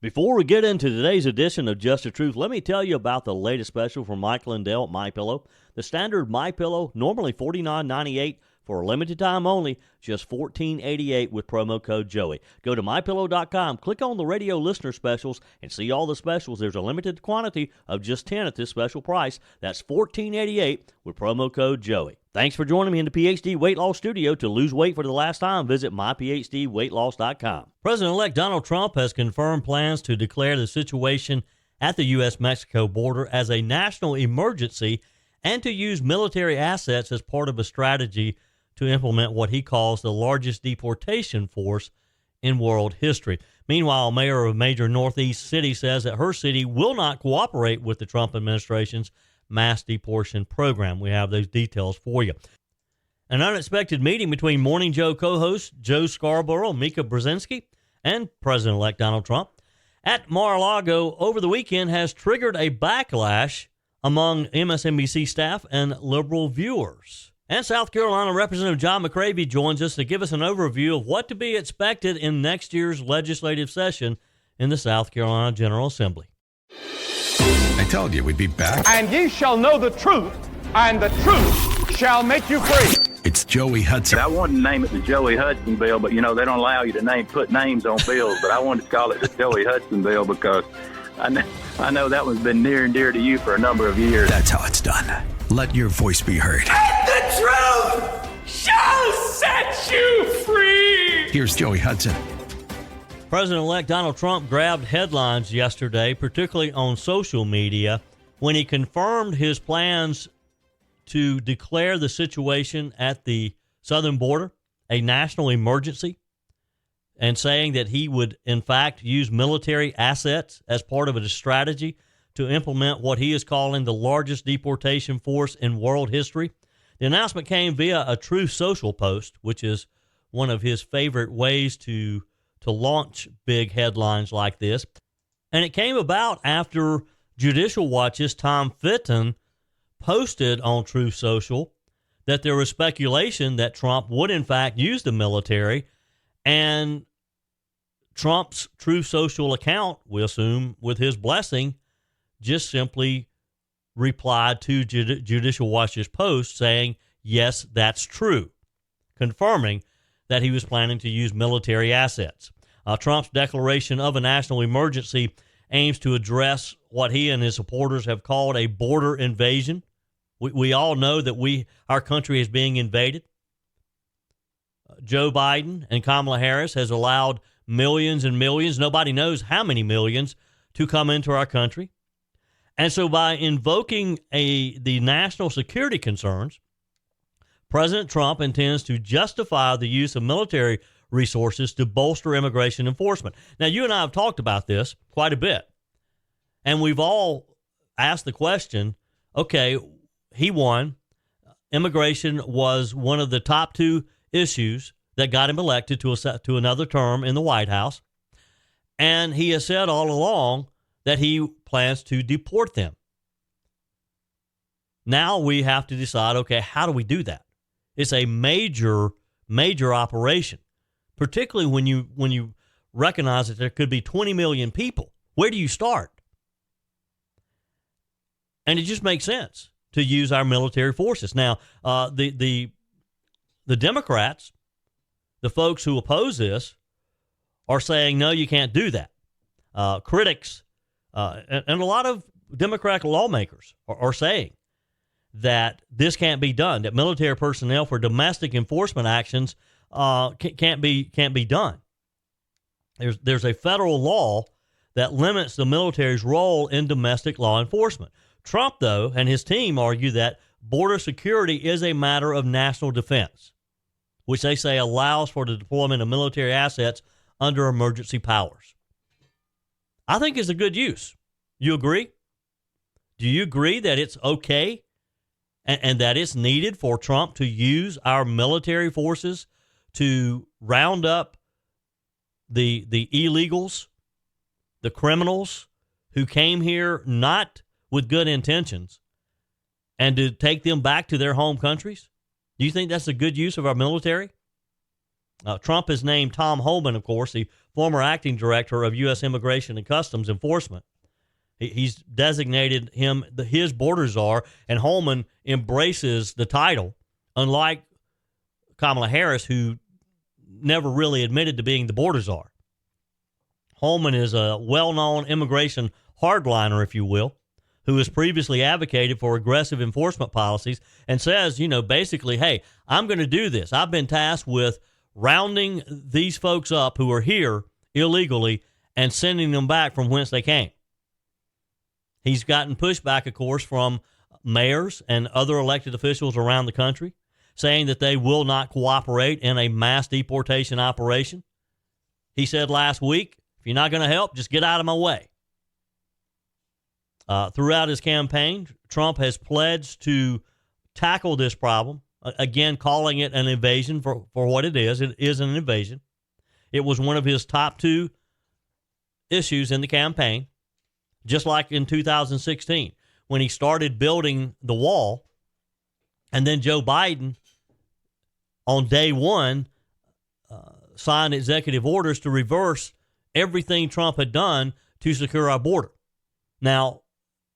Before we get into today's edition of Just the Truth, let me tell you about the latest special from Mike Lindell at MyPillow. The standard MyPillow, normally $49.98 for a limited time only, just $14.88 with promo code Joey. Go to MyPillow.com, click on the radio listener specials, and see all the specials. There's a limited quantity of just 10 at this special price. That's $14.88 with promo code Joey. Thanks for joining me in the PhD Weight Loss Studio. To lose weight for the last time, visit myphdweightloss.com. President-elect Donald Trump has confirmed plans to declare the situation at the U.S. Mexico border as a national emergency and to use military assets as part of a strategy to implement what he calls the largest deportation force in world history. Meanwhile, a mayor of a major Northeast city says that her city will not cooperate with the Trump administration's mass deportation program. We have those details for you. An unexpected meeting between Morning Joe co-host Joe Scarborough, Mika Brzezinski, and President-elect Donald Trump at Mar-a-Lago over the weekend has triggered a backlash among MSNBC staff and liberal viewers. And South Carolina Representative John McCravey joins us to give us an overview of what to be expected in next year's legislative session in the South Carolina General Assembly. I told you we'd be back. And ye shall know the truth, and the truth shall make you free. It's Joey Hudson. I wanted to name it the Joey Hudson bill, but you know they don't allow you to put names on bills. But I wanted to call it the Joey Hudson bill because I know that one's been near and dear to you for a number of years. That's how it's done. Let your voice be heard. And the truth shall set you free. Here's Joey Hudson. President-elect Donald Trump grabbed headlines yesterday, particularly on social media, when he confirmed his plans to declare the situation at the southern border a national emergency and saying that he would, in fact, use military assets as part of a strategy to implement what he is calling the largest deportation force in world history. The announcement came via a Truth Social post, which is one of his favorite ways to launch big headlines like this. And it came about after Judicial Watch's Tom Fitton posted on Truth Social that there was speculation that Trump would, in fact, use the military. And Trump's Truth Social account, we assume with his blessing, just simply replied to Judicial Watch's post saying, yes, that's true, confirming that he was planning to use military assets. Trump's declaration of a national emergency aims to address what he and his supporters have called a border invasion. We all know that our country is being invaded. Joe Biden and Kamala Harris has allowed millions and millions, nobody knows how many millions, to come into our country. And so by invoking the national security concerns, President Trump intends to justify the use of military resources to bolster immigration enforcement. Now, you and I have talked about this quite a bit, and we've all asked the question, okay, he won. Immigration was one of the top two issues that got him elected to another term in the White House, and he has said all along that he plans to deport them. Now we have to decide, okay, how do we do that? It's a major operation, particularly when you recognize that there could be 20 million people. Where do you start? And it just makes sense to use our military forces. Now, the Democrats, the folks who oppose this, are saying, no, you can't do that. Critics and a lot of Democratic lawmakers are saying that this can't be done, that military personnel for domestic enforcement actions can't be done. There's a federal law that limits the military's role in domestic law enforcement. Trump, though, and his team argue that border security is a matter of national defense, which they say allows for the deployment of military assets under emergency powers. I think it's a good use. You agree? Do you agree that it's okay and that it's needed for Trump to use our military forces to round up the illegals, the criminals who came here not with good intentions, and to take them back to their home countries? Do you think that's a good use of our military? Trump has named Tom Homan, of course, the former acting director of U.S. Immigration and Customs Enforcement. He's designated him his border czar, and Holman embraces the title, unlike Kamala Harris, who never really admitted to being the border czar. Holman is a well-known immigration hardliner, if you will, who has previously advocated for aggressive enforcement policies and says, basically, hey, I'm going to do this. I've been tasked with rounding these folks up who are here illegally and sending them back from whence they came. He's gotten pushback, of course, from mayors and other elected officials around the country, saying that they will not cooperate in a mass deportation operation. He said last week, if you're not going to help, just get out of my way. Throughout his campaign, Trump has pledged to tackle this problem, again, calling it an invasion for what it is. It is an invasion. It was one of his top two issues in the campaign, just like in 2016 when he started building the wall, and then Joe Biden on day one signed executive orders to reverse everything Trump had done to secure our border. Now,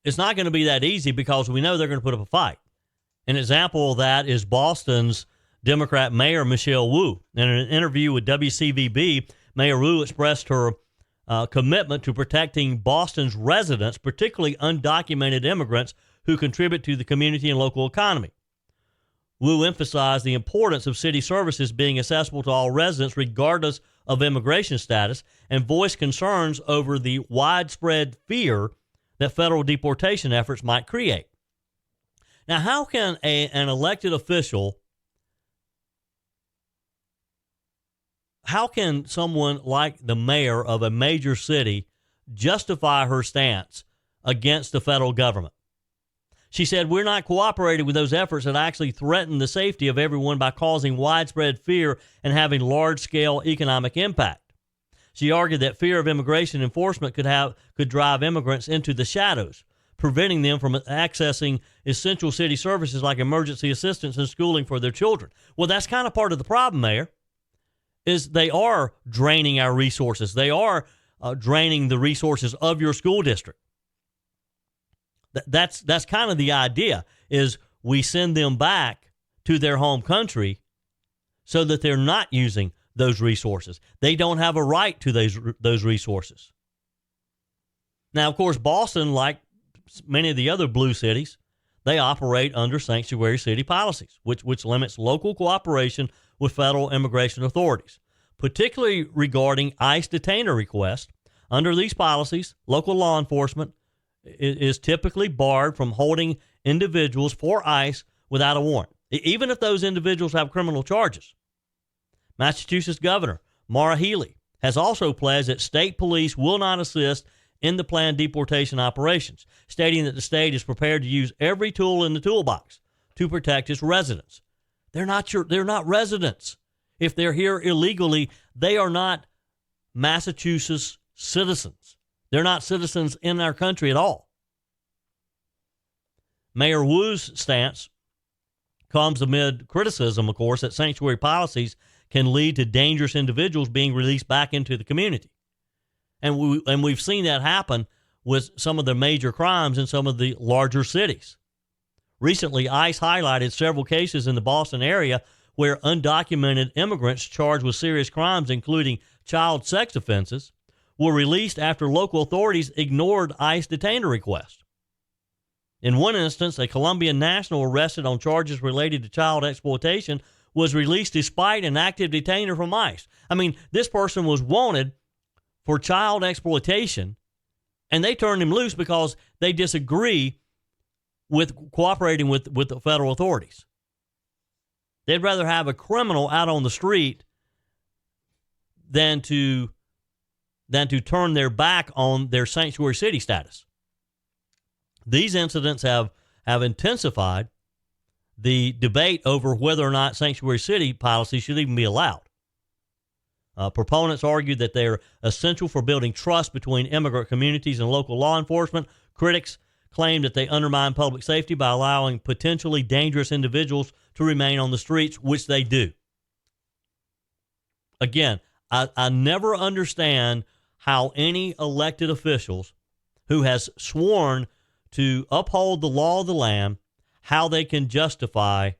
it's not going to be that easy because we know they're going to put up a fight. An example of that is Boston's Democrat Mayor Michelle Wu. In an interview with WCVB, Mayor Wu expressed her commitment to protecting Boston's residents, particularly undocumented immigrants who contribute to the community and local economy. Wu emphasized the importance of city services being accessible to all residents regardless of immigration status and voiced concerns over the widespread fear that federal deportation efforts might create. Now, how can an elected official, how can someone like the mayor of a major city justify her stance against the federal government? She said, we're not cooperating with those efforts that actually threaten the safety of everyone by causing widespread fear and having large-scale economic impact. She argued that fear of immigration enforcement could drive immigrants into the shadows, preventing them from accessing essential city services like emergency assistance and schooling for their children. Well, that's kind of part of the problem, Mayor, is they are draining our resources. They are draining the resources of your school district. That's kind of the idea, is we send them back to their home country so that they're not using those resources. They don't have a right to those resources. Now, of course, Boston, like many of the other blue cities, they operate under sanctuary city policies, which limits local cooperation with federal immigration authorities, particularly regarding ICE detainer requests. Under these policies, local law enforcement is typically barred from holding individuals for ICE without a warrant, even if those individuals have criminal charges. Massachusetts Governor Maura Healey has also pledged that state police will not assist in the planned deportation operations, stating that the state is prepared to use every tool in the toolbox to protect its residents. They're not residents. If they're here illegally, they are not Massachusetts citizens. They're not citizens in our country at all. Mayor Wu's stance comes amid criticism, of course, that sanctuary policies can lead to dangerous individuals being released back into the community. And we've seen that happen with some of the major crimes in some of the larger cities. Recently, ICE highlighted several cases in the Boston area where undocumented immigrants charged with serious crimes, including child sex offenses, were released after local authorities ignored ICE detainer requests. In one instance, a Colombian national arrested on charges related to child exploitation was released despite an active detainer from ICE. I mean, this person was wanted for child exploitation, and they turned him loose because they disagree with cooperating with the federal authorities. They'd rather have a criminal out on the street than to turn their back on their sanctuary city status. These incidents have intensified the debate over whether or not sanctuary city policy should even be allowed. Proponents argue that they're essential for building trust between immigrant communities and local law enforcement. Critics claim that they undermine public safety by allowing potentially dangerous individuals to remain on the streets, which they do. Again, I never understand how any elected officials who has sworn to uphold the law of the land, how they can justify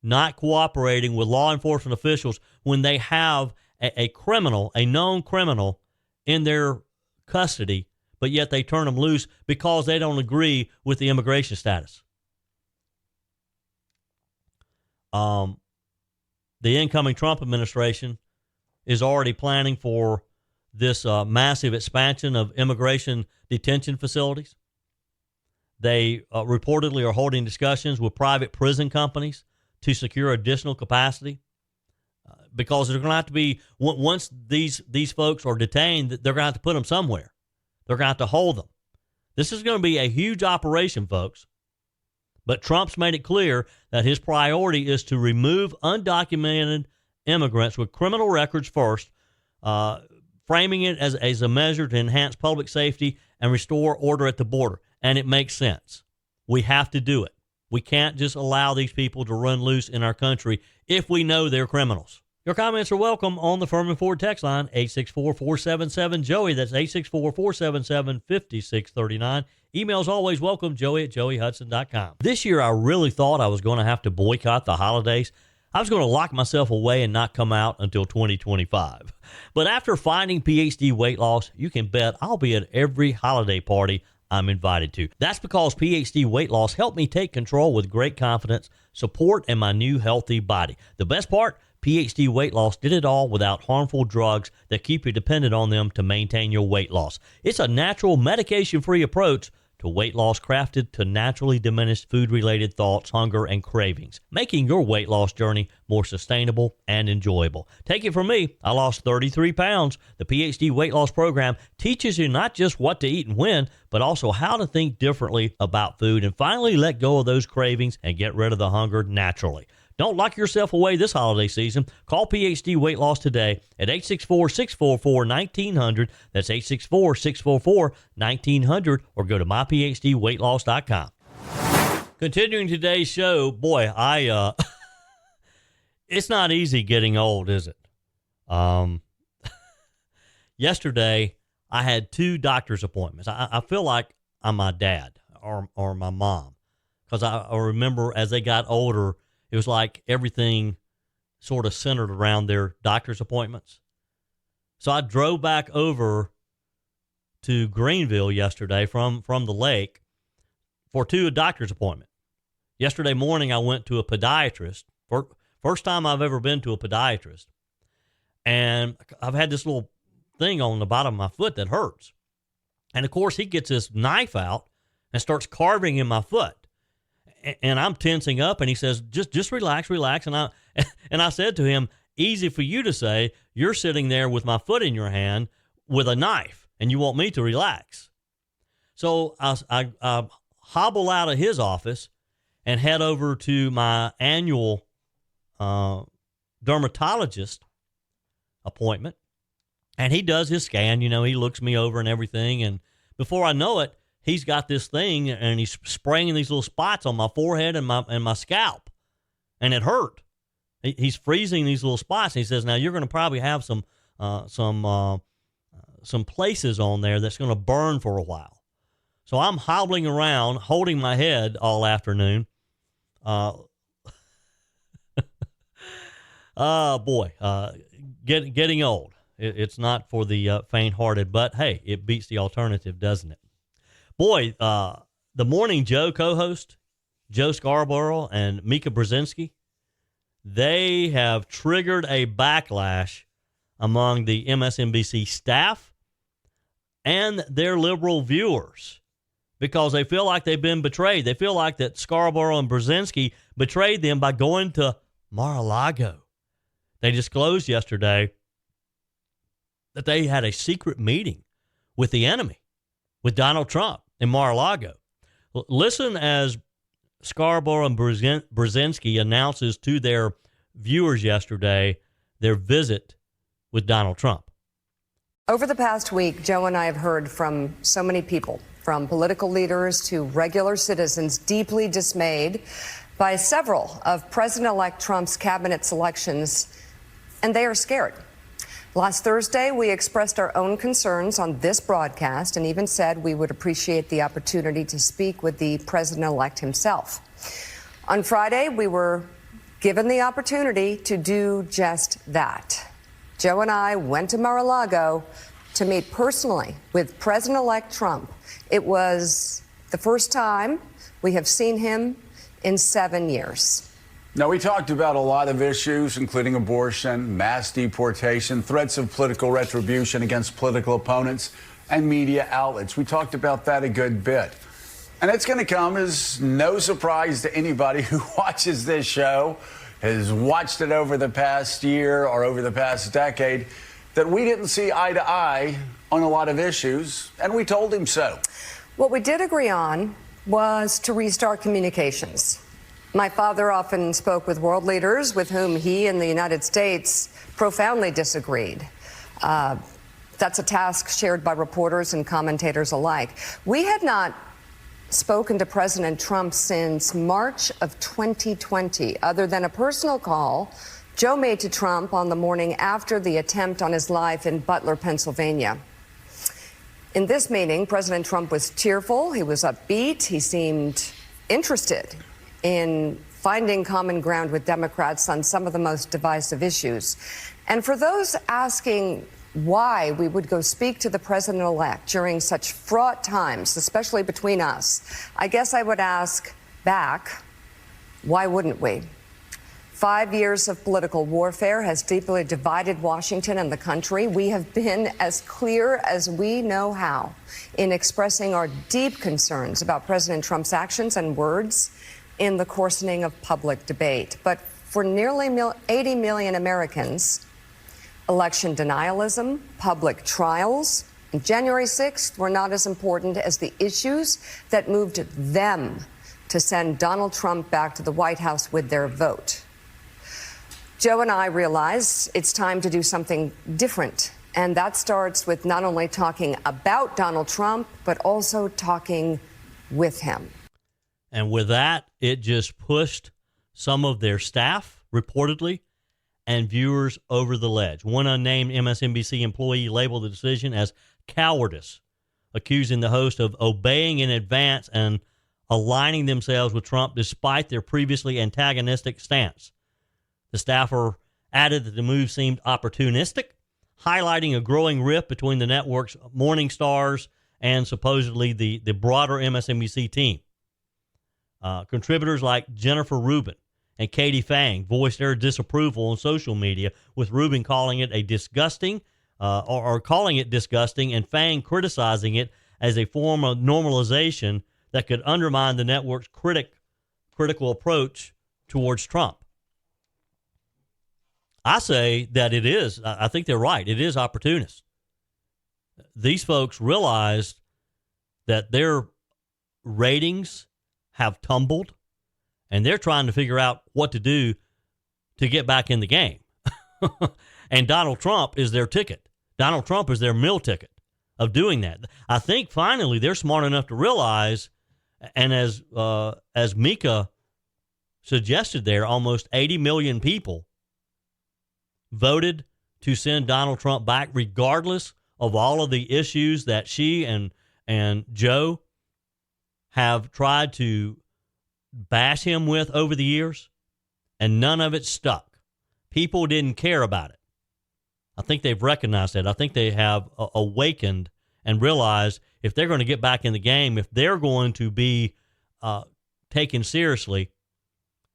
not cooperating with law enforcement officials when they have a criminal, a known criminal, in their custody, but yet they turn them loose because they don't agree with the immigration status. The incoming Trump administration is already planning for this massive expansion of immigration detention facilities. They reportedly are holding discussions with private prison companies to secure additional capacity because they're going to have to be, once these folks are detained, they're going to have to put them somewhere. They're going to have to hold them. This is going to be a huge operation, folks. But Trump's made it clear that his priority is to remove undocumented immigrants with criminal records first, framing it as a measure to enhance public safety and restore order at the border. And it makes sense. We have to do it. We can't just allow these people to run loose in our country if we know they're criminals. Your comments are welcome on the Firmin Ford text line, 864-477-JOEY. That's 864-477-5639. Emails always welcome, joey@joeyhudson.com. This year, I really thought I was going to have to boycott the holidays. I was going to lock myself away and not come out until 2025. But after finding PhD weight loss, you can bet I'll be at every holiday party I'm invited to. That's because PhD weight loss helped me take control with great confidence, support, and my new healthy body. The best part, PhD weight loss did it all without harmful drugs that keep you dependent on them to maintain your weight loss. It's a natural, medication-free approach to weight loss crafted to naturally diminish food-related thoughts, hunger, and cravings, making your weight loss journey more sustainable and enjoyable. Take it from me, I lost 33 pounds. The PhD weight loss program teaches you not just what to eat and when, but also how to think differently about food and finally let go of those cravings and get rid of the hunger naturally. Don't lock yourself away this holiday season. Call PhD Weight Loss today at 864-644-1900. That's 864-644-1900, or go to myphdweightloss.com. Continuing today's show, boy, it's not easy getting old, is it? Yesterday, I had 2 doctor's appointments. I feel like I'm my dad or my mom, because I remember as they got older, it was like everything sort of centered around their doctor's appointments. So I drove back over to Greenville yesterday from the lake for 2 doctor's appointments. Yesterday morning, I went to a podiatrist. First time I've ever been to a podiatrist. And I've had this little thing on the bottom of my foot that hurts. And, of course, he gets this knife out and starts carving in my foot. And I'm tensing up, and he says, just relax. And I said to him, easy for you to say, you're sitting there with my foot in your hand with a knife, and you want me to relax. So I hobble out of his office and head over to my annual dermatologist appointment. And he does his scan, he looks me over and everything. And before I know it, he's got this thing, and he's spraying these little spots on my forehead and my scalp, and it hurt. He's freezing these little spots. And he says, "Now you're going to probably have some places on there that's going to burn for a while." So I'm hobbling around, holding my head all afternoon. Getting old. It's not for the faint-hearted, but hey, it beats the alternative, doesn't it? Boy, the Morning Joe co-host, Joe Scarborough and Mika Brzezinski, they have triggered a backlash among the MSNBC staff and their liberal viewers because they feel like they've been betrayed. They feel like that Scarborough and Brzezinski betrayed them by going to Mar-a-Lago. They disclosed yesterday that they had a secret meeting with the enemy, with Donald Trump in Mar-a-Lago. Listen as Scarborough and Brzezinski announces to their viewers yesterday their visit with Donald Trump. Over the past week, Joe and I have heard from so many people, from political leaders to regular citizens, deeply dismayed by several of President-elect Trump's cabinet selections and they are scared. Last Thursday, we expressed our own concerns on this broadcast and even said we would appreciate the opportunity to speak with the president-elect himself. On Friday, we were given the opportunity to do just that. Joe and I went to Mar-a-Lago to meet personally with President-elect Trump. It was the first time we have seen him in 7 years. Now, we talked about a lot of issues, including abortion, mass deportation, threats of political retribution against political opponents, and media outlets. We talked about that a good bit. And it's going to come as no surprise to anybody who watches this show, has watched it over the past year or over the past decade, that we didn't see eye to eye on a lot of issues, and we told him so. What we did agree on was to restart communications. My father often spoke with world leaders with whom he and the United States profoundly disagreed. That's a task shared by reporters and commentators alike. We had not spoken to President Trump since March of 2020, other than a personal call Joe made to Trump on the morning after the attempt on his life in Butler, Pennsylvania. In this meeting, President Trump was cheerful, he was upbeat, he seemed interested in finding common ground with Democrats on some of the most divisive issues. And for those asking why we would go speak to the president-elect during such fraught times, especially between us, I guess I would ask back, why wouldn't we? 5 years of political warfare has deeply divided Washington and the country. We have been as clear as we know how in expressing our deep concerns about President Trump's actions and words in the coarsening of public debate. But for nearly 80 million Americans, election denialism, public trials, and January 6th were not as important as the issues that moved them to send Donald Trump back to the White House with their vote. Joe and I realize it's time to do something different. And that starts with not only talking about Donald Trump, but also talking with him. And with that, it just pushed some of their staff, reportedly, and viewers over the ledge. One unnamed MSNBC employee labeled the decision as cowardice, accusing the host of obeying in advance and aligning themselves with Trump despite their previously antagonistic stance. The staffer added that the move seemed opportunistic, highlighting a growing rift between the network's morning stars and supposedly the broader MSNBC team. Contributors like Jennifer Rubin and Katie Fang voiced their disapproval on social media, with Rubin calling it a disgusting, or calling it disgusting, and Fang criticizing it as a form of normalization that could undermine the network's critical approach towards Trump. I say that it is. I think they're right. It is opportunist. These folks realized that their ratings have tumbled, and they're trying to figure out what to do to get back in the game. And Donald Trump is their ticket. Donald Trump is their meal ticket of doing that. I think finally they're smart enough to realize, and as Mika suggested there, almost 80 million people voted to send Donald Trump back regardless of all of the issues that she and Joe have tried to bash him with over the years, and none of it stuck. People didn't care about it. I think they've recognized that. I think they have awakened and realized if they're going to get back in the game, if they're going to be taken seriously,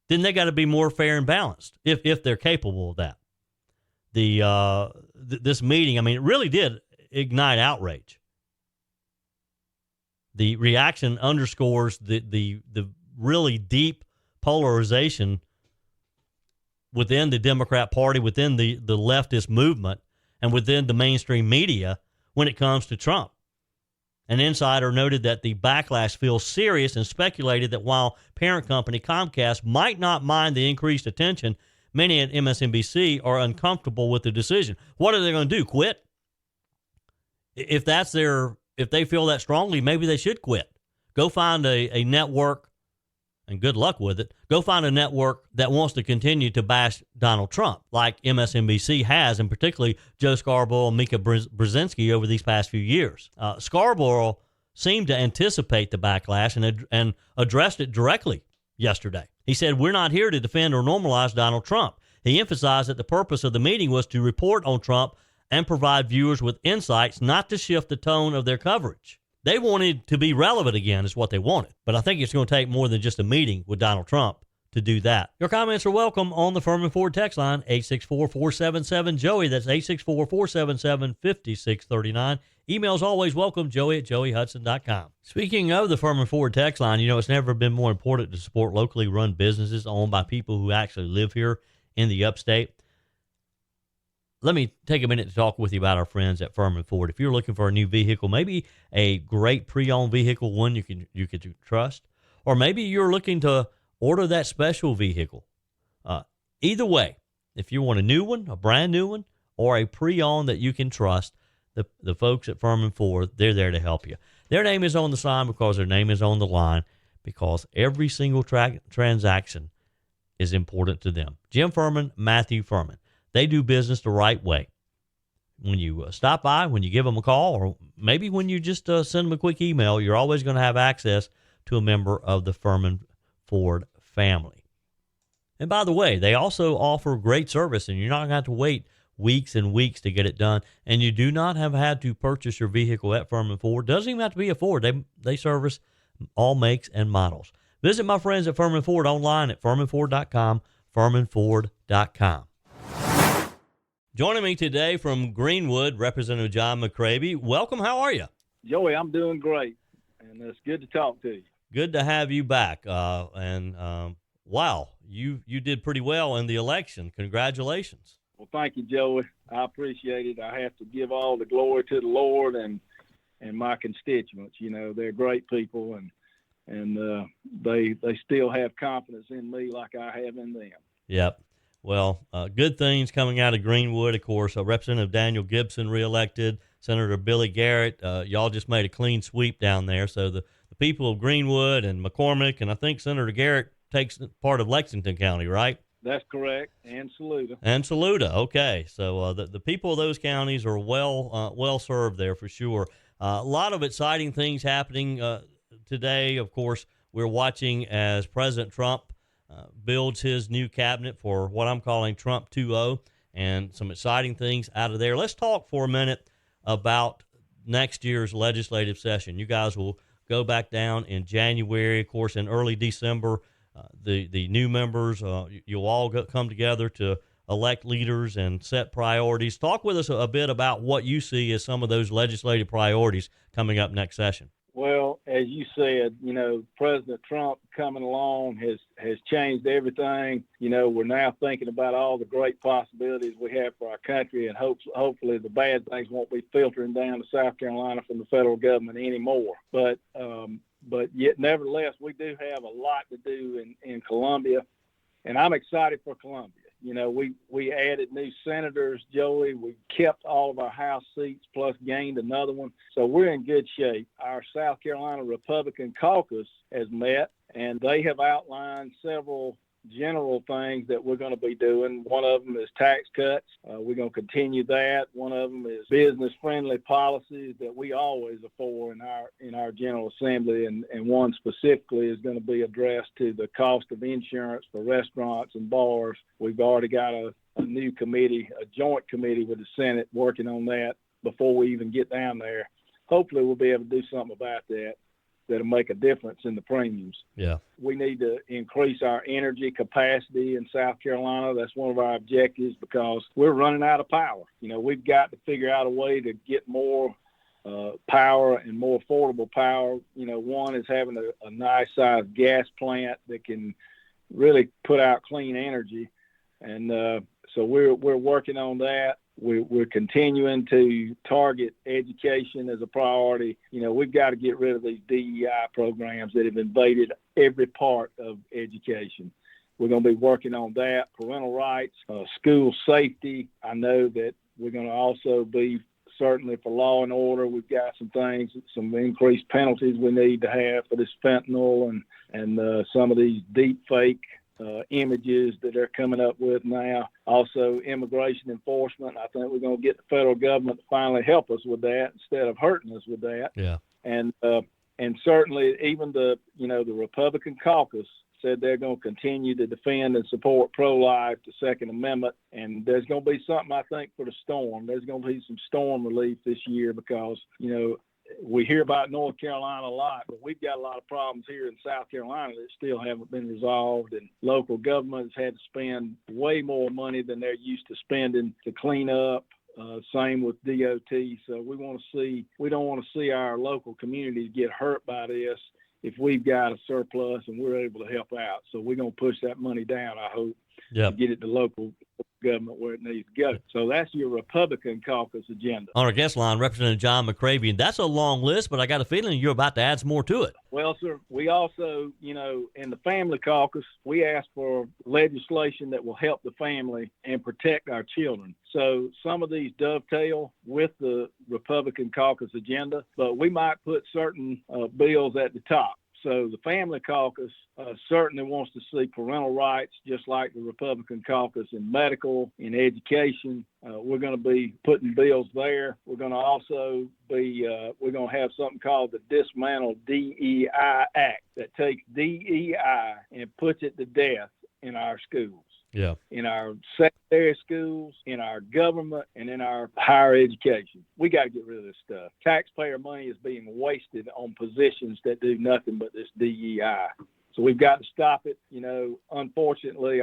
then they got to be more fair and balanced if they're capable of that. This meeting, I mean, it really did ignite outrage. The reaction underscores the really deep polarization within the Democrat Party, within the leftist movement, and within the mainstream media when it comes to Trump. An insider noted that the backlash feels serious and speculated that while parent company Comcast might not mind the increased attention, many at MSNBC are uncomfortable with the decision. What are they going to do? Quit? If they feel that strongly, maybe they should quit. Go find a network and good luck with it. Go find a network that wants to continue to bash Donald Trump, like MSNBC has, and particularly Joe Scarborough and Mika Brzezinski over these past few years. Scarborough seemed to anticipate the backlash and addressed it directly yesterday. He said, "We're not here to defend or normalize Donald Trump." He emphasized that the purpose of the meeting was to report on Trump and provide viewers with insights, not to shift the tone of their coverage. They wanted to be relevant again, is what they wanted. But I think it's going to take more than just a meeting with Donald Trump to do that. Your comments are welcome on the Firmin Ford text line, 864-477-JOEY. That's 864-477-5639. Emails always welcome, joey@joeyhudson.com. Speaking of the Firmin Ford text line, it's never been more important to support locally run businesses owned by people who actually live here in the upstate. Let me take a minute to talk with you about our friends at Firmin Ford. If you're looking for a new vehicle, maybe a great pre-owned vehicle, one you can trust, or maybe you're looking to order that special vehicle. Either way, if you want a new one, a brand new one, or a pre-owned that you can trust, the folks at Firmin Ford, they're there to help you. Their name is on the sign because their name is on the line, because every single transaction is important to them. Jim Firmin, Matthew Firmin. They do business the right way. When you stop by, when you give them a call, or maybe when you just send them a quick email, you're always going to have access to a member of the Firmin Ford family. And by the way, they also offer great service, and you're not going to have to wait weeks and weeks to get it done. And you do not have had to purchase your vehicle at Firmin Ford. Doesn't even have to be a Ford. They service all makes and models. Visit my friends at Firmin Ford online at firminford.com, firminford.com. Joining me today from Greenwood, Representative John McCravy. Welcome. How are you? Joey, I'm doing great, and it's good to talk to you. Good to have you back. Wow, you did pretty well in the election. Congratulations. Well, thank you, Joey. I appreciate it. I have to give all the glory to the Lord and my constituents. They're great people, and they still have confidence in me like I have in them. Yep. Well, good things coming out of Greenwood, of course. Representative Daniel Gibson reelected, Senator Billy Garrett. Y'all just made a clean sweep down there. So the people of Greenwood and McCormick, and I think Senator Garrett takes part of Lexington County, right? That's correct, and Saluda. And Saluda, okay. So the people of those counties are well served there for sure. A lot of exciting things happening today. Of course, we're watching as President Trump builds his new cabinet for what I'm calling Trump 2.0, and some exciting things out of there. Let's talk for a minute about next year's legislative session. You guys will go back down in January, of course, in early December. The new members, you'll all come together to elect leaders and set priorities. Talk with us a bit about what you see as some of those legislative priorities coming up next session. Well, as you said, President Trump coming along has changed everything. We're now thinking about all the great possibilities we have for our country, and hopefully the bad things won't be filtering down to South Carolina from the federal government anymore. But yet, nevertheless, we do have a lot to do in Columbia, and I'm excited for Columbia. We added new senators, Joey. We kept all of our House seats plus gained another one. So we're in good shape. Our South Carolina Republican caucus has met, and they have outlined several general things that we're going to be doing. One of them is tax cuts. We're going to continue that. One of them is business-friendly policies that we always are for in our General Assembly, and one specifically is going to be addressed to the cost of insurance for restaurants and bars. We've already got a new committee, a joint committee with the Senate working on that before we even get down there. Hopefully we'll be able to do something about that'll make a difference in the premiums. Yeah. We need to increase our energy capacity in South Carolina. That's one of our objectives because we're running out of power. We've got to figure out a way to get more power and more affordable power. One is having a nice sized gas plant that can really put out clean energy. And so we're working on that. We're continuing to target education as a priority. We've got to get rid of these DEI programs that have invaded every part of education. We're going to be working on that. Parental rights, school safety. I know that we're going to also be certainly for law and order, we've got some things, some increased penalties we need to have for this fentanyl and some of these deep fake images that they're coming up with now. Also, immigration enforcement. I think we're going to get the federal government to finally help us with that instead of hurting us with that. Yeah. And certainly even the Republican caucus said they're going to continue to defend and support pro-life, the Second Amendment. And there's going to be something, I think, for the storm. There's going to be some storm relief this year because, we hear about North Carolina a lot, but we've got a lot of problems here in South Carolina that still haven't been resolved. And local governments had to spend way more money than they're used to spending to clean up. Same with DOT. So we don't want to see our local communities get hurt by this if we've got a surplus and we're able to help out. So we're going to push that money down, I hope, to get it to local government where it needs to go. So that's your Republican caucus agenda. On our guest line, Representative John McCravy, and that's a long list, but I got a feeling you're about to add some more to it. Well, sir, we also, in the family caucus, we asked for legislation that will help the family and protect our children. So some of these dovetail with the Republican caucus agenda, but we might put certain bills at the top. So the family caucus certainly wants to see parental rights, just like the Republican caucus, in medical, in education. We're going to be putting bills there. We're going to also we're going to have something called the Dismantle DEI Act that takes DEI and puts it to death in our schools. Yeah. In our secondary schools, in our government, and in our higher education. We got to get rid of this stuff. Taxpayer money is being wasted on positions that do nothing but this DEI. So we've got to stop it. Unfortunately,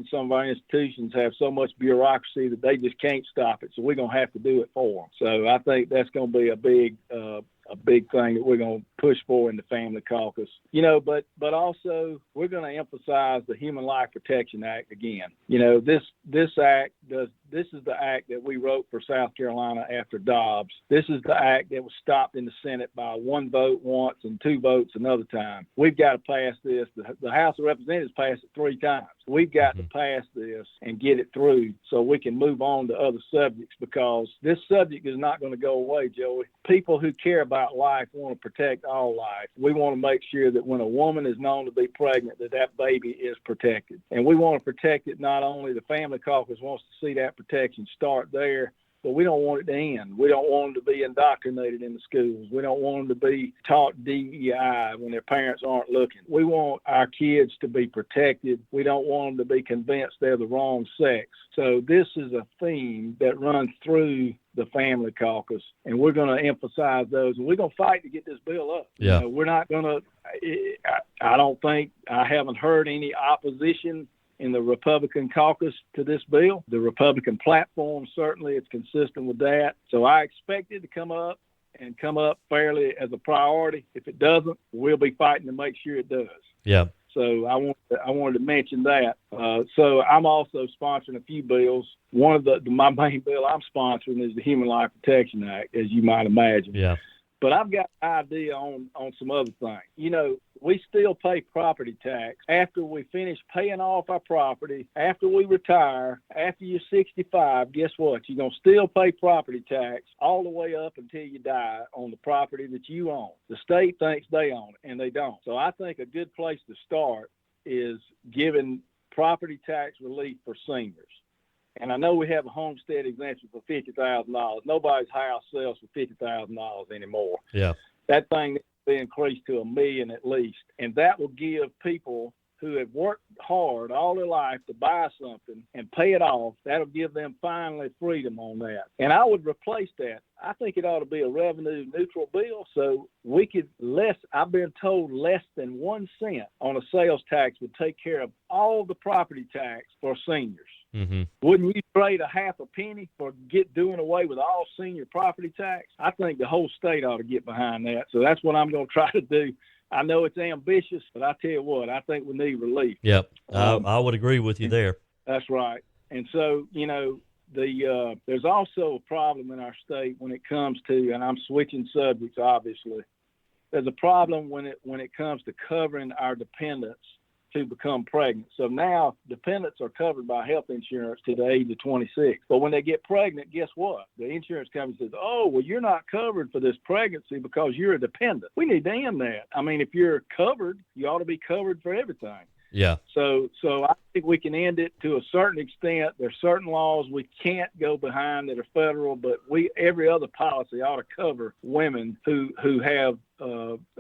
some of our institutions have so much bureaucracy that they just can't stop it. So we're going to have to do it for them. So I think that's going to be a big thing that we're going to push for in the family caucus. But also we're going to emphasize the Human Life Protection Act again. This is the act that we wrote for South Carolina after Dobbs. This is the act that was stopped in the Senate by one vote once and two votes another time. We've got to pass this. The House of Representatives passed it 3 times. We've got to pass this and get it through so we can move on to other subjects, because this subject is not going to go away, Joey. People who care about life want to protect all life. We want to make sure that when a woman is known to be pregnant, that baby is protected. And we want to protect it. Not only the family caucus wants to see that protection start there, but we don't want it to end. We don't want them to be indoctrinated in the schools. We don't want them to be taught DEI when their parents aren't looking. We want our kids to be protected. We don't want them to be convinced they're the wrong sex. So this is a theme that runs through the family caucus, and we're going to emphasize those. And we're going to fight to get this bill up. Yeah. We're not going to I haven't heard any opposition in the Republican caucus to this bill. The Republican platform, certainly it's consistent with that. So I expect it to come up fairly as a priority. If it doesn't, we'll be fighting to make sure it does. Yeah. So I wanted to mention that. So I'm also sponsoring a few bills. One of my main bill I'm sponsoring is the Human Life Protection Act, as you might imagine. Yeah. But I've got an idea on some other things. We still pay property tax after we finish paying off our property, after we retire, after you're 65. Guess what? You're going to still pay property tax all the way up until you die on the property that you own. The state thinks they own it, and they don't. So I think a good place to start is giving property tax relief for seniors. And I know we have a homestead exemption for $50,000. Nobody's house sells for $50,000 anymore. Yeah. That thing needs to be increased to $1 million at least. And that will give people who have worked hard all their life to buy something and pay it off, that'll give them finally freedom on that. And I would replace that. I think it ought to be a revenue neutral bill, so we could I've been told less than 1 cent on a sales tax would take care of all the property tax for seniors. Mm-hmm. Wouldn't you trade a half a penny for doing away with all senior property tax? I think the whole state ought to get behind that. So that's what I'm going to try to do. I know it's ambitious, but I tell you what, I think we need relief. Yep. I would agree with you there. That's right. And so, there's also a problem in our state when it comes to, and I'm switching subjects, obviously. There's a problem when it comes to covering our dependents to become pregnant. So now dependents are covered by health insurance to the age of 26. But when they get pregnant, guess what? The insurance company says, oh, well, you're not covered for this pregnancy because you're a dependent. We need to end that. I mean, if you're covered, you ought to be covered for everything. Yeah. So I think we can end it to a certain extent. There's certain laws we can't go behind that are federal, but every other policy ought to cover women who have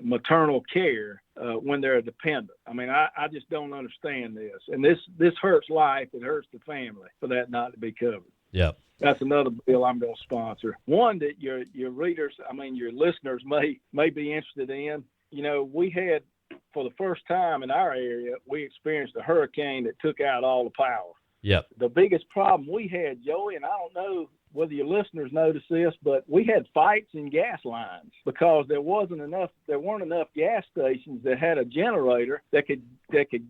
maternal care when they're a dependent. I mean, I just don't understand this. And this hurts life. It hurts the family for that not to be covered. Yeah. That's another bill I'm going to sponsor. One that your readers, your listeners may be interested in. You know, we had, for the first time in our area, we experienced a hurricane that took out all the power. Yep. The biggest problem we had, Joey, and I don't know whether your listeners notice this, but we had fights in gas lines because there weren't enough gas stations that had a generator that could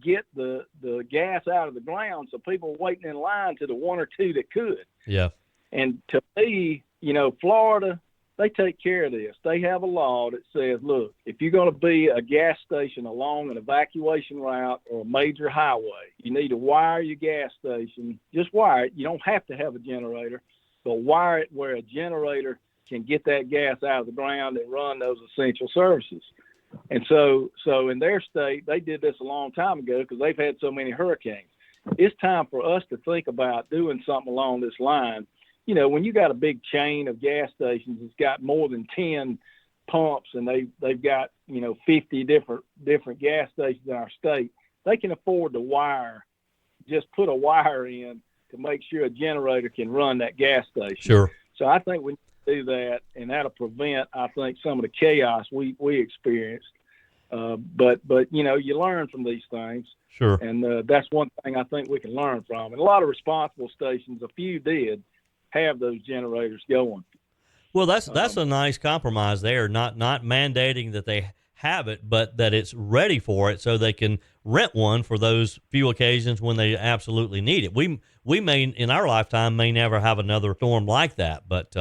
get the gas out of the ground, so people were waiting in line to the one or two that could. Yeah. And to me, you know, Florida, they take care of this. They have a law that says, look, if you're going to be a gas station along an evacuation route or a major highway, you need to wire your gas station. Just wire it. You don't have to have a generator, but wire it where a generator can get that gas out of the ground and run those essential services. And so in their state, they did this a long time ago because they've had so many hurricanes. It's time for us to think about doing something along this line. You know, when you got a big chain of gas stations, it's got more than 10 pumps and they've got, 50 different gas stations in our state, they can afford to just put a wire in to make sure a generator can run that gas station. Sure. So I think we need to do that, and that'll prevent, I think, some of the chaos we experienced. But you learn from these things. Sure. And that's one thing I think we can learn from. And a lot of responsible stations, a few did, have those generators going. Well, that's a nice compromise there, not mandating that they have it, but that it's ready for it so they can rent one for those few occasions when they absolutely need it. We may, in our lifetime, may never have another storm like that, but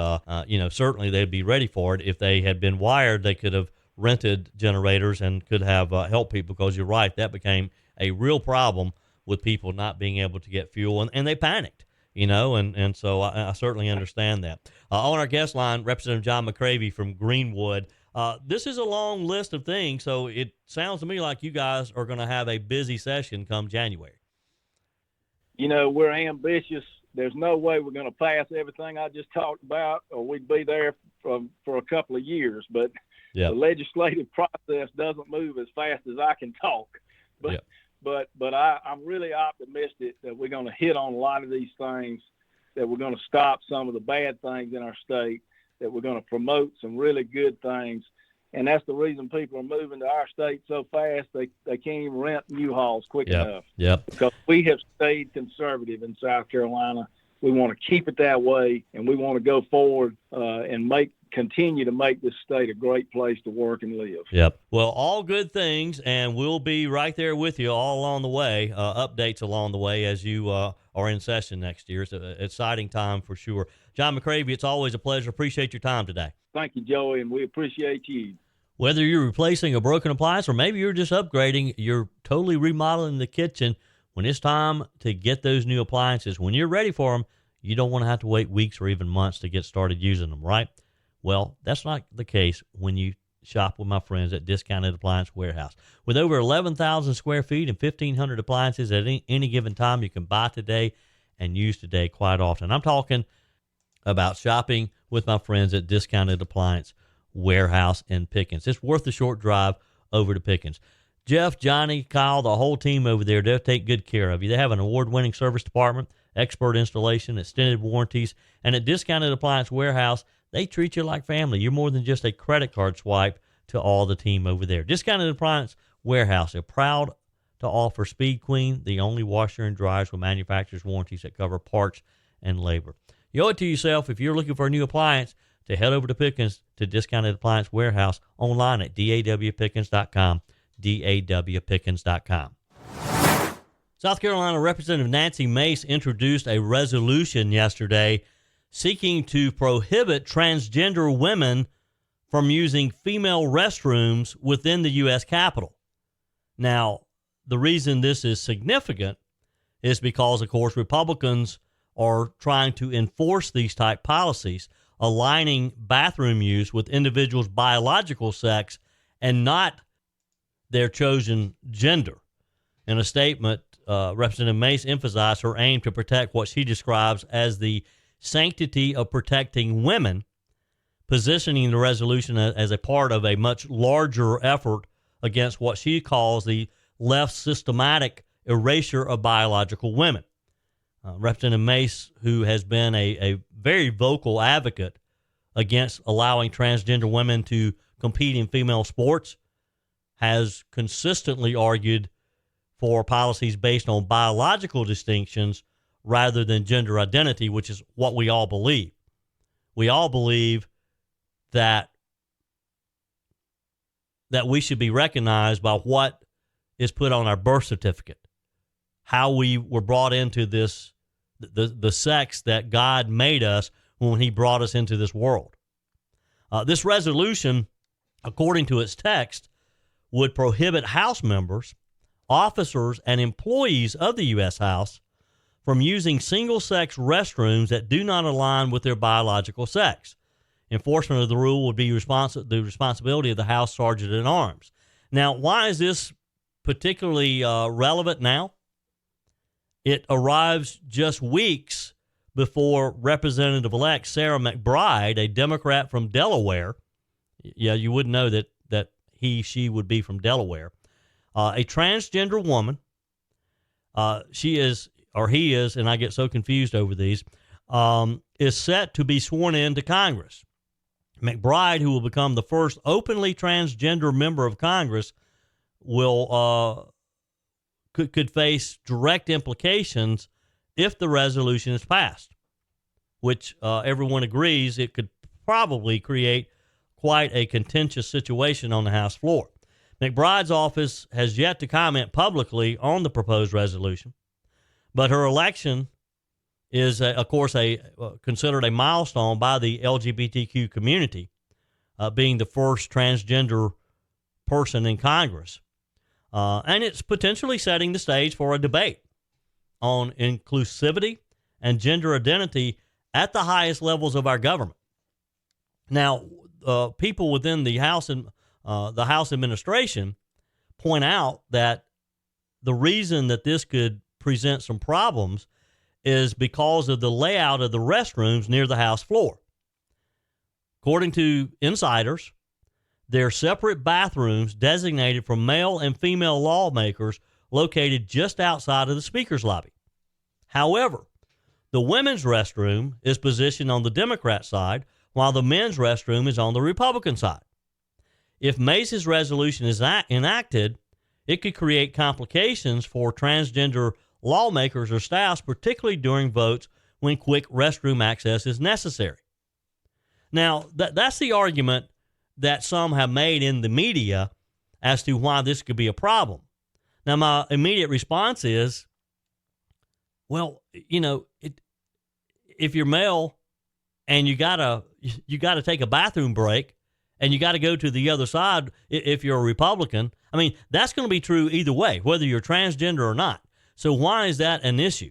certainly they'd be ready for it. If they had been wired, they could have rented generators and could have helped people, because you're right, that became a real problem with people not being able to get fuel, and they panicked. And so I certainly understand that. On our guest line, Representative John McCravy from Greenwood. This is a long list of things, so it sounds to me like you guys are going to have a busy session come January. We're ambitious. There's no way we're going to pass everything I just talked about, or we'd be there for a couple of years. But yep. The legislative process doesn't move as fast as I can talk. But yep. But I'm really optimistic that we're going to hit on a lot of these things, that we're going to stop some of the bad things in our state, that we're going to promote some really good things. And that's the reason people are moving to our state so fast, they can't even rent U-Hauls quick enough. Yep. Because we have stayed conservative in South Carolina. We want to keep it that way, and we want to go forward and continue to make this state a great place to work and live. Yep. Well, all good things, and we'll be right there with you all along the way, updates along the way as you are in session next year. It's an exciting time for sure. John McCravy, it's always a pleasure. Appreciate your time today. Thank you, Joey, and we appreciate you. Whether you're replacing a broken appliance or maybe you're just upgrading, you're totally remodeling the kitchen, when it's time to get those new appliances, when you're ready for them, you don't want to have to wait weeks or even months to get started using them, right? Well, that's not the case when you shop with my friends at Discounted Appliance Warehouse. With over 11,000 square feet and 1,500 appliances at any given time, you can buy today and use today quite often. I'm talking about shopping with my friends at Discounted Appliance Warehouse in Pickens. It's worth the short drive over to Pickens. Jeff, Johnny, Kyle, the whole team over there, they'll take good care of you. They have an award-winning service department, expert installation, extended warranties, and at Discounted Appliance Warehouse, they treat you like family. You're more than just a credit card swipe to all the team over there. Discounted Appliance Warehouse, they're proud to offer Speed Queen, the only washer and dryers with manufacturer's warranties that cover parts and labor. You owe it to yourself, if you're looking for a new appliance, to head over to Pickens to Discounted Appliance Warehouse online at dawpickens.com, dawpickens.com. South Carolina Representative Nancy Mace introduced a resolution yesterday seeking to prohibit transgender women from using female restrooms within the U.S. Capitol. Now, the reason this is significant is because, of course, Republicans are trying to enforce these type policies, aligning bathroom use with individuals' biological sex and not their chosen gender. In a statement, Representative Mace emphasized her aim to protect what she describes as the sanctity of protecting women, positioning the resolution as a part of a much larger effort against what she calls the left's systematic erasure of biological women. Representative Mace, who has been a very vocal advocate against allowing transgender women to compete in female sports, has consistently argued for policies based on biological distinctions rather than gender identity, which is what we all believe. We all believe that we should be recognized by what is put on our birth certificate, how we were brought into this, the sex that God made us when he brought us into this world. This resolution, according to its text, would prohibit House members, officers, and employees of the U.S. House from using single-sex restrooms that do not align with their biological sex. Enforcement of the rule would be the responsibility of the House Sergeant at Arms. Now, why is this particularly relevant now? It arrives just weeks before Representative-elect Sarah McBride, a Democrat from Delaware. Yeah, you wouldn't know that she would be from Delaware. A transgender woman. She is, or he is, and I get so confused over these, is set to be sworn into Congress. McBride, who will become the first openly transgender member of Congress, will could face direct implications if the resolution is passed, which everyone agrees it could probably create quite a contentious situation on the House floor. McBride's office has yet to comment publicly on the proposed resolution, but her election is, of course, considered a milestone by the LGBTQ community, being the first transgender person in Congress. And it's potentially setting the stage for a debate on inclusivity and gender identity at the highest levels of our government. Now, people within the House and the House administration point out that the reason that this could present some problems is because of the layout of the restrooms near the House floor. According to insiders, there are separate bathrooms designated for male and female lawmakers located just outside of the Speaker's lobby. However, the women's restroom is positioned on the Democrat side, while the men's restroom is on the Republican side. If Mace's resolution is enacted, it could create complications for transgender lawmakers or staffs, particularly during votes when quick restroom access is necessary. Now, that's the argument that some have made in the media as to why this could be a problem. Now, my immediate response is, well, if you're male and you gotta take a bathroom break and you got to go to the other side if you're a Republican, I mean, that's going to be true either way, whether you're transgender or not. So why is that an issue?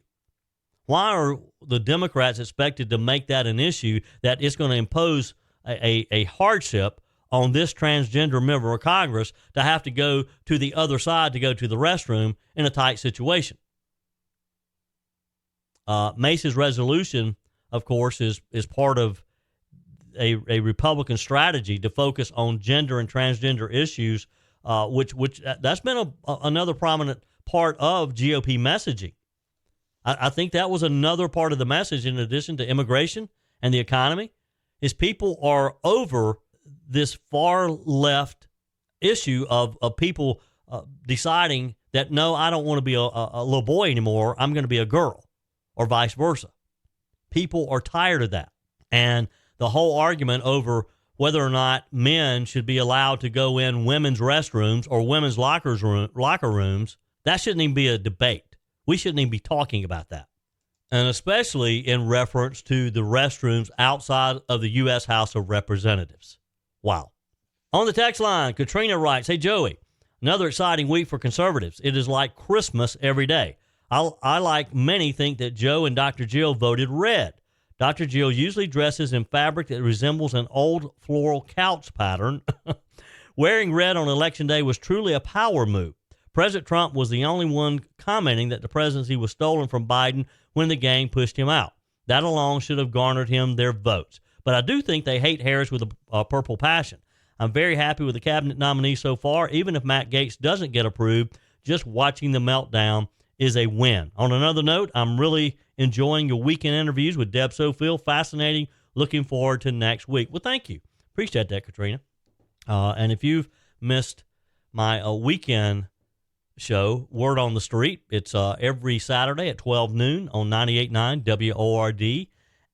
Why are the Democrats expected to make that an issue, that it's going to impose a hardship on this transgender member of Congress to have to go to the other side to go to the restroom in a tight situation? Mace's resolution, of course, is part of a Republican strategy to focus on gender and transgender issues, which that's been another prominent part of GOP messaging. I think that was another part of the message, in addition to immigration and the economy, is people are over this far left issue of people deciding that, no, I don't want to be a little boy anymore, I'm going to be a girl, or vice versa. People are tired of that. And the whole argument over whether or not men should be allowed to go in women's restrooms or women's locker rooms, that shouldn't even be a debate. We shouldn't even be talking about that. And especially in reference to the restrooms outside of the U.S. House of Representatives. Wow. On the text line, Katrina writes, "Hey, Joey, Another exciting week for conservatives. It is like Christmas every day. I, like many, think that Joe and Dr. Jill voted red. Dr. Jill usually dresses in fabric that resembles an old floral couch pattern. Wearing red on Election Day was truly a power move. President Trump was the only one commenting that the presidency was stolen from Biden when the gang pushed him out. That alone should have garnered him their votes. But I do think they hate Harris with a purple passion. I'm very happy with the cabinet nominees so far. Even if Matt Gaetz doesn't get approved, just watching the meltdown is a win. On another note, I'm really enjoying your weekend interviews with Deb Sofield. Fascinating. Looking forward to next week. Well, thank you. Appreciate that, Katrina. And if you've missed my weekend show, Word on the Street, it's every Saturday at 12 noon on 98.9 WORD,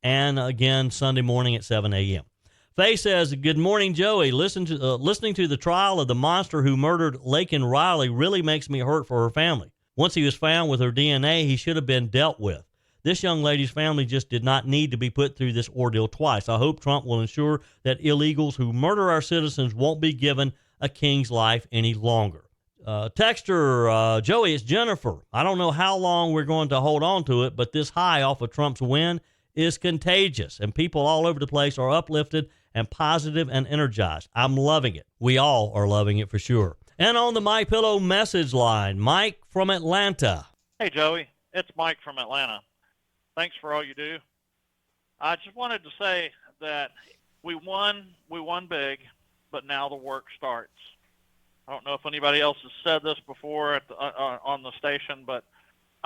and again Sunday morning at 7 a.m. Faye says, good morning, Joey. Listening to the trial of the monster who murdered Laken Riley really makes me hurt for her family. Once he was found with her DNA, he should have been dealt with. This young lady's family just did not need to be put through this ordeal twice. I hope Trump will ensure that illegals who murder our citizens won't be given a king's life any longer. Texter, Joey, it's Jennifer. I don't know how long we're going to hold on to it, but this high off of Trump's win is contagious, and people all over the place are uplifted and positive and energized. I'm loving it. We all are loving it for sure. And on the MyPillow message line, Mike from Atlanta. Hey, Joey. It's Mike from Atlanta. Thanks for all you do. I just wanted to say that we won big, but now the work starts. I don't know if anybody else has said this before on the station, but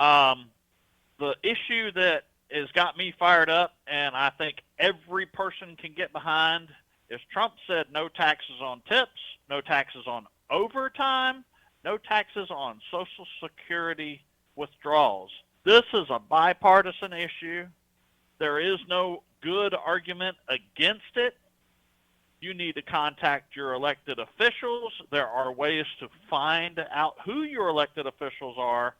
the issue that has got me fired up, and I think every person can get behind, is Trump said no taxes on tips, no taxes on overtime, no taxes on Social Security withdrawals. This is a bipartisan issue. There is no good argument against it. You need to contact your elected officials. There are ways to find out who your elected officials are.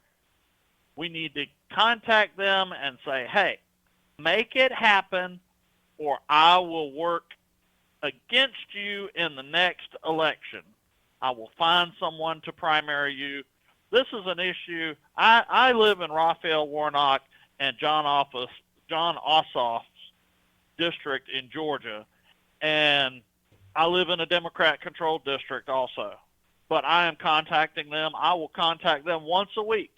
We need to contact them and say, hey, make it happen, or I will work against you in the next election. I will find someone to primary you. This is an issue. I live in Raphael Warnock and John Ossoff's district in Georgia, and I live in a Democrat-controlled district also. But I am contacting them. I will contact them once a week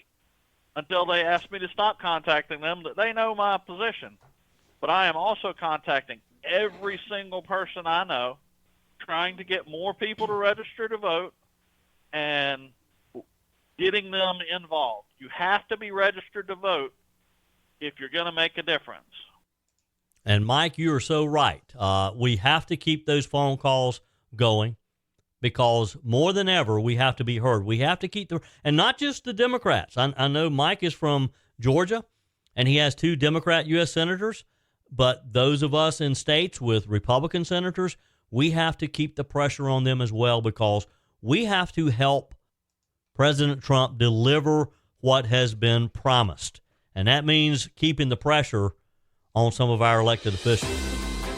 until they ask me to stop contacting them, that they know my position. But I am also contacting every single person I know, trying to get more people to register to vote and getting them involved. You have to be registered to vote if you're going to make a difference. And Mike, you are so right. We have to keep those phone calls going, because more than ever, we have to be heard. We have to keep and not just the Democrats. I know Mike is from Georgia, and he has 2 Democrat U.S. senators, but those of us in states with Republican senators, we have to keep the pressure on them as well, because we have to help President Trump deliver what has been promised. And that means keeping the pressure on some of our elected officials.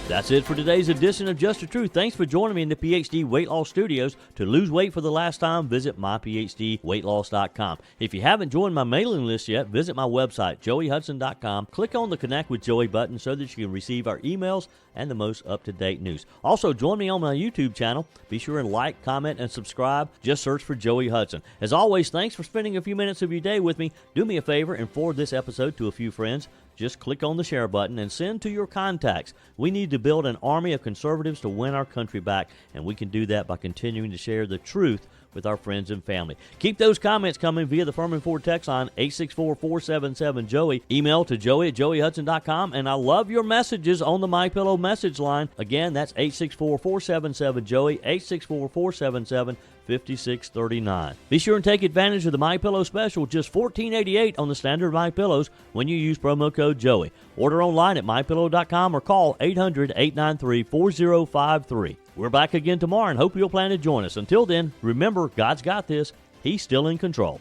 That's it for today's edition of Just the Truth. Thanks for joining me in the PhD Weight Loss Studios. To lose weight for the last time, visit myphdweightloss.com. If you haven't joined my mailing list yet, visit my website, joeyhudson.com. Click on the Connect with Joey button so that you can receive our emails and the most up-to-date news. Also, join me on my YouTube channel. Be sure and like, comment, and subscribe. Just search for Joey Hudson. As always, thanks for spending a few minutes of your day with me. Do me a favor and forward this episode to a few friends. Just click on the share button and send to your contacts. We need to build an army of conservatives to win our country back, and we can do that by continuing to share the truth with our friends and family. Keep those comments coming via the Firmin Ford text line, 864-477-JOEY. Email to joey@joeyhudson.com, and I love your messages on the MyPillow message line. Again, that's 864-477-JOEY, 864-477-5639. Be sure and take advantage of the MyPillow special, just $14.88 on the standard MyPillows when you use promo code Joey. Order online at mypillow.com or call 800-893-4053. We're back again tomorrow and hope you'll plan to join us. Until then, remember, God's got this. He's still in control.